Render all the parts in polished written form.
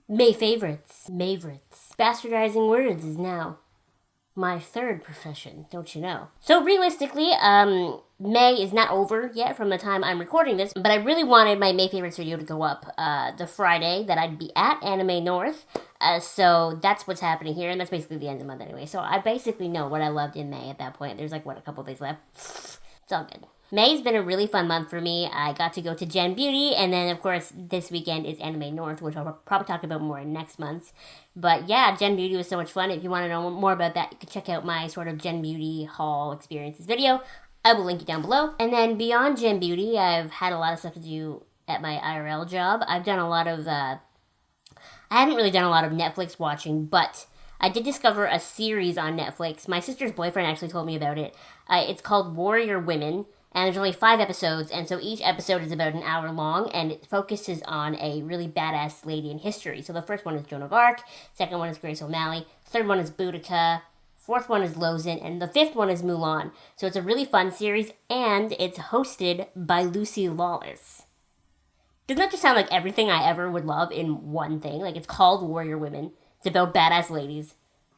May favorites. Favorites. Bastardizing words is now my third profession, don't you know? So realistically, May is not over yet from the time I'm recording this, but I really wanted my May favorites video to go up the Friday that I'd be at Anime North. So that's what's happening here, and that's basically the end of the month anyway. So I basically know what I loved in May at that point. There's like, a couple days left. It's all good. May's been a really fun month for me. I got to go to Gen Beauty, and then, of course, this weekend is Anime North, which I'll probably talk about more next month. But yeah, Gen Beauty was so much fun. If you want to know more about that, you can check out my sort of Gen Beauty haul experiences video. I will link it down below. And then beyond Gen Beauty, I've had a lot of stuff to do at my IRL job. I've done a lot of, I haven't really done a lot of Netflix watching, but I did discover a series on Netflix. My sister's boyfriend actually told me about it. It's called Warrior Women. And there's only 5 episodes, and so each episode is about an hour long, and it focuses on a really badass lady in history. So the first one is Joan of Arc, second one is Grace O'Malley, third one is Boudica, fourth one is Lozin, and the fifth one is Mulan. So it's a really fun series, and it's hosted by Lucy Lawless. Doesn't that just sound like everything I ever would love in one thing? Like, it's called Warrior Women. It's about badass ladies,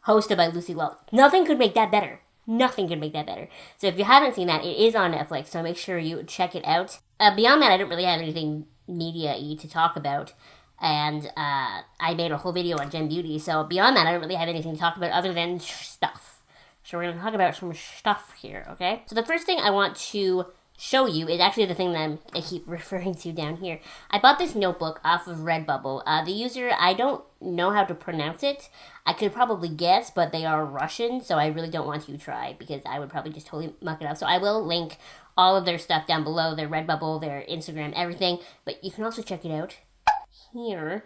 hosted by Lucy Lawless. Nothing could make that better. Nothing could make that better. So if you haven't seen that, it is on Netflix, so make sure you check it out. Beyond that, I don't really have anything media-y to talk about, and I made a whole video on Gen Beauty, so beyond that, I don't really have anything to talk about other than stuff. So we're going to talk about some stuff here, okay? So the first thing I want to show you is actually the thing that I keep referring to down here. I bought this notebook off of Redbubble. The user, I don't know how to pronounce it. I could probably guess, but they are Russian, so I really don't want to try because I would probably just totally muck it up. So I will link all of their stuff down below, their Redbubble, their Instagram, everything, but you can also check it out here.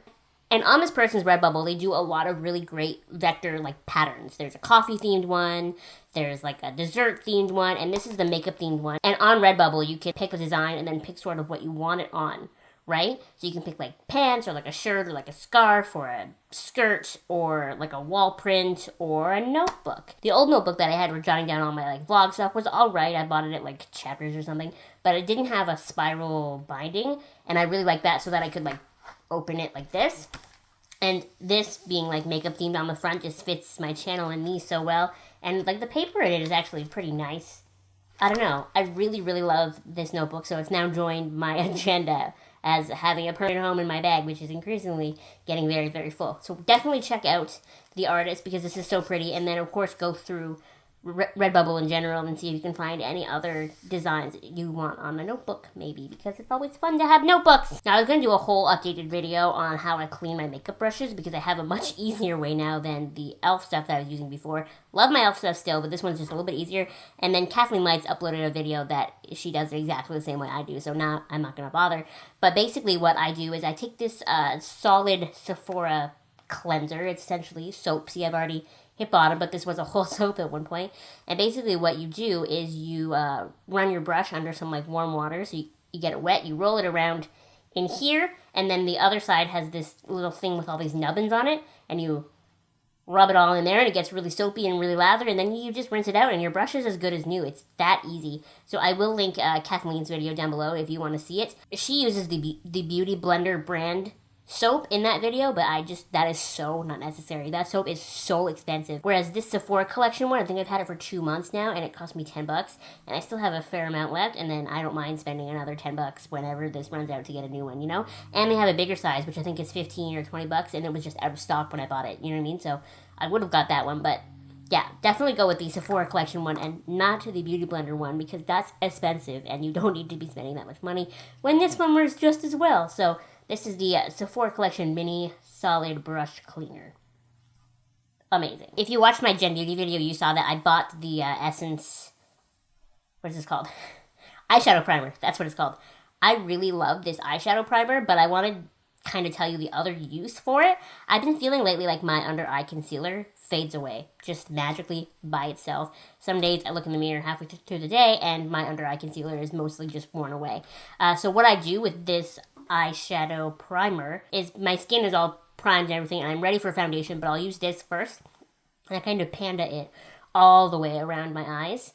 And on this person's Redbubble, they do a lot of really great vector, like, patterns. There's a coffee-themed one, there's, like, a dessert-themed one, and this is the makeup-themed one. And on Redbubble, you can pick a design and then pick sort of what you want it on, right? So you can pick, like, pants, or, like, a shirt, or, like, a scarf, or a skirt, or, like, a wall print, or a notebook. The old notebook that I had for jotting down all my, like, vlog stuff was alright. I bought it at, like, Chapters or something. But it didn't have a spiral binding, and I really like that so that I could, like, open it like this. And this being like makeup themed on the front just fits my channel and me so well. And like the paper in it is actually pretty nice. I don't know. I really, really love this notebook. So it's now joined my agenda as having a permanent home in my bag, which is increasingly getting very, very full. So definitely check out the artist because this is so pretty. And then of course go through Redbubble in general and see if you can find any other designs that you want on a notebook, maybe, because it's always fun to have notebooks. Now, I was going to do a whole updated video on how I clean my makeup brushes because I have a much easier way now than the e.l.f. stuff that I was using before. Love my e.l.f. stuff still, but this one's just a little bit easier. And then Kathleen Lights uploaded a video that she does it exactly the same way I do, so now I'm not going to bother. But basically what I do is I take this solid Sephora cleanser. It's essentially soap. See, I've already hit bottom, but this was a whole soap at one point. And basically what you do is you run your brush under some like warm water, so you get it wet, you roll it around in here, and then the other side has this little thing with all these nubbins on it, and you rub it all in there, and it gets really soapy and really lathered, and then you just rinse it out, and your brush is as good as new. It's that easy. So I will link Kathleen's video down below if you want to see it. She uses the Beauty Blender brand soap in that video, but that is so not necessary. That soap is so expensive. Whereas this Sephora collection one, I think I've had it for 2 months now, and it cost me $10, and I still have a fair amount left, and then I don't mind spending another $10 whenever this runs out to get a new one, you know? And they have a bigger size, which I think is $15 or $20, and it was just out of stock when I bought it, you know what I mean? So I would have got that one, but yeah, definitely go with the Sephora collection one and not the Beauty Blender one because that's expensive, and you don't need to be spending that much money when this one works just as well. So this is the Sephora Collection Mini Solid Brush Cleaner. Amazing. If you watched my Gen Beauty video, you saw that I bought the Essence, what is this called? Eyeshadow Primer. That's what it's called. I really love this eyeshadow primer, but I want to kind of tell you the other use for it. I've been feeling lately like my under eye concealer fades away just magically by itself. Some days I look in the mirror halfway through the day and my under eye concealer is mostly just worn away. So what I do with this eyeshadow primer is my skin is all primed and everything, and I'm ready for foundation, but I'll use this first, and I kind of panda it all the way around my eyes,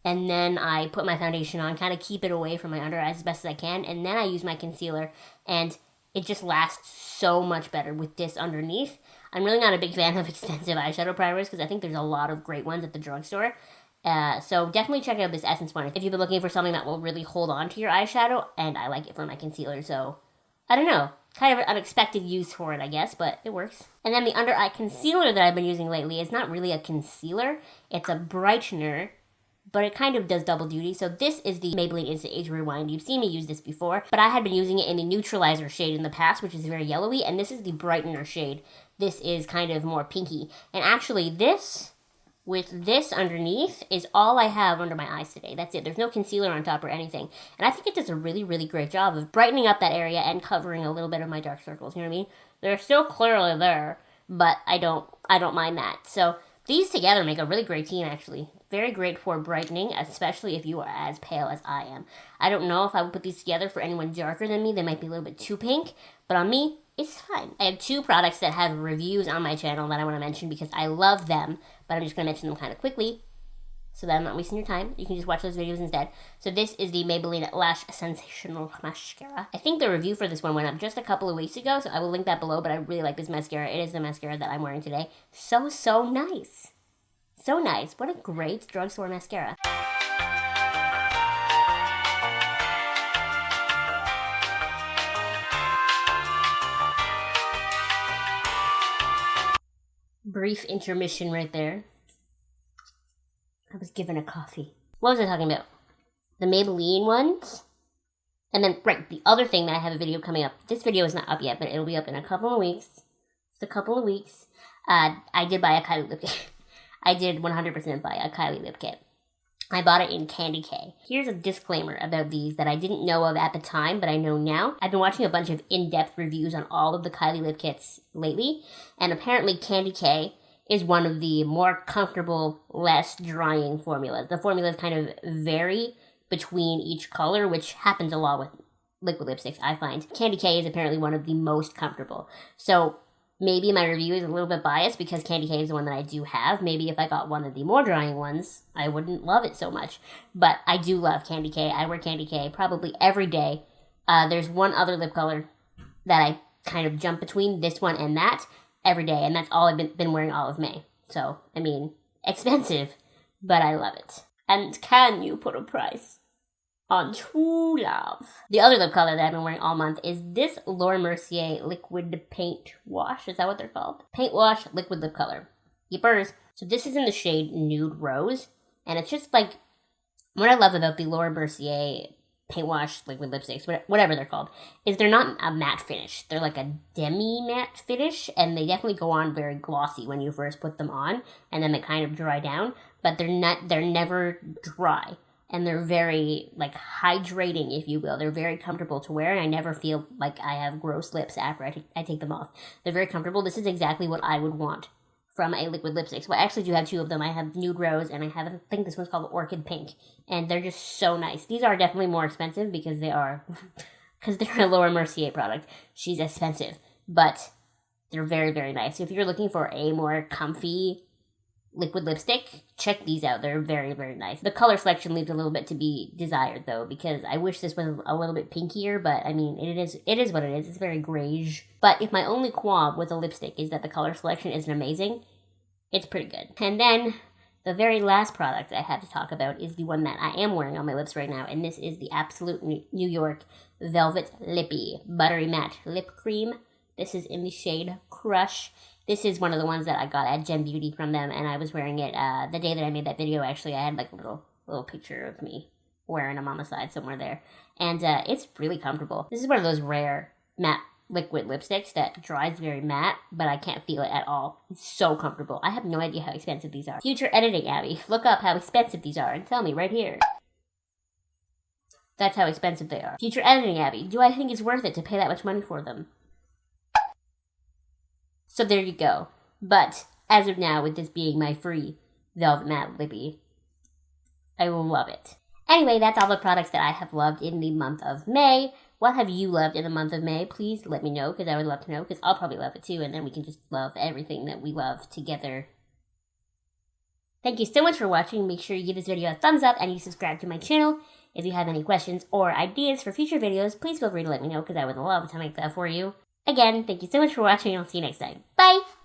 and then I put my foundation on, kind of keep it away from my under eyes as best as I can, and then I use my concealer, and it just lasts so much better with this underneath. I'm really not a big fan of expensive eyeshadow primers because I think there's a lot of great ones at the drugstore. So definitely check out this Essence one if you've been looking for something that will really hold on to your eyeshadow, and I like it for my concealer, so I don't know. Kind of an unexpected use for it, I guess, but it works. And then the under eye concealer that I've been using lately is not really a concealer, it's a brightener, but it kind of does double duty. So this is the Maybelline Instant Age Rewind. You've seen me use this before, but I had been using it in the neutralizer shade in the past, which is very yellowy, and this is the brightener shade. This is kind of more pinky. And actually this, with this underneath, is all I have under my eyes today. That's it. There's no concealer on top or anything. And I think it does a really, really great job of brightening up that area and covering a little bit of my dark circles. You know what I mean? They're still clearly there, but I don't mind that. So these together make a really great team, actually. Very great for brightening, especially if you are as pale as I am. I don't know if I would put these together for anyone darker than me. They might be a little bit too pink, but on me, it's fine. I have 2 products that have reviews on my channel that I want to mention because I love them, but I'm just going to mention them kind of quickly so that I'm not wasting your time. You can just watch those videos instead. So this is the Maybelline Lash Sensational Mascara. I think the review for this one went up just a couple of weeks ago, so I will link that below, but I really like this mascara. It is the mascara that I'm wearing today. So nice. So nice. What a great drugstore mascara. Brief intermission right there. I was given a coffee. What was I talking about? The Maybelline ones? And then, right, the other thing that I have a video coming up. This video is not up yet, but it'll be up in a couple of weeks. Just a couple of weeks. I did buy a Kylie lip kit. I did 100% buy a Kylie lip kit. I bought it in Candy K. Here's a disclaimer about these that I didn't know of at the time, but I know now. I've been watching a bunch of in-depth reviews on all of the Kylie lip kits lately, and apparently Candy K is one of the more comfortable, less drying formulas. The formulas kind of vary between each color, which happens a lot with liquid lipsticks, I find. Candy K is apparently one of the most comfortable. So maybe my review is a little bit biased because Candy K is the one that I do have. Maybe if I got one of the more drying ones, I wouldn't love it so much. But I do love Candy K. I wear Candy K probably every day. There's one other lip color that I kind of jump between, this one and that, every day. And that's all I've been wearing all of May. So, I mean, expensive, but I love it. And can you put a price on true love? The other lip color that I've been wearing all month is this Laura Mercier liquid paint wash. Is that what they're called? Paint wash liquid lip color. Yippers. So this is in the shade Nude Rose. And it's just like, what I love about the Laura Mercier paint wash liquid lipsticks, whatever they're called, is they're not a matte finish. They're like a demi-matte finish, and they definitely go on very glossy when you first put them on, and then they kind of dry down, but they're never dry. And they're very, like, hydrating, if you will. They're very comfortable to wear, and I never feel like I have gross lips after I take them off. They're very comfortable. This is exactly what I would want from a liquid lipstick. So I actually do have 2 of them. I have Nude Rose, and I think this one's called Orchid Pink. And they're just so nice. These are definitely more expensive because they're a Laura Mercier product. She's expensive, but they're very, very nice. So if you're looking for a more comfy liquid lipstick, check these out. They're very, very nice. The color selection leaves a little bit to be desired, though, because I wish this was a little bit pinkier, but I mean, it is what it is. It's very grayish. But if my only qualm with a lipstick is that the color selection isn't amazing, it's pretty good. And then the very last product I have to talk about is the one that I am wearing on my lips right now, and this is the Absolute New York Velvet Lippy Buttery Matte Lip Cream. This is in the shade Crush. This is one of the ones that I got at Gem Beauty from them, and I was wearing it the day that I made that video. Actually, I had like a little picture of me wearing them on the side somewhere there. And it's really comfortable. This is one of those rare matte liquid lipsticks that dries very matte, but I can't feel it at all. It's so comfortable. I have no idea how expensive these are. Future editing, Abby. Look up how expensive these are and tell me right here. That's how expensive they are. Future editing, Abby. Do I think it's worth it to pay that much money for them? So there you go. But as of now, with this being my free Velvet Matte Lippy, I will love it. Anyway, that's all the products that I have loved in the month of May. What have you loved in the month of May? Please let me know, because I would love to know, because I'll probably love it too, and then we can just love everything that we love together. Thank you so much for watching. Make sure you give this video a thumbs up and you subscribe to my channel. If you have any questions or ideas for future videos, please feel free to let me know because I would love to make that for you. Again, thank you so much for watching and I'll see you next time. Bye!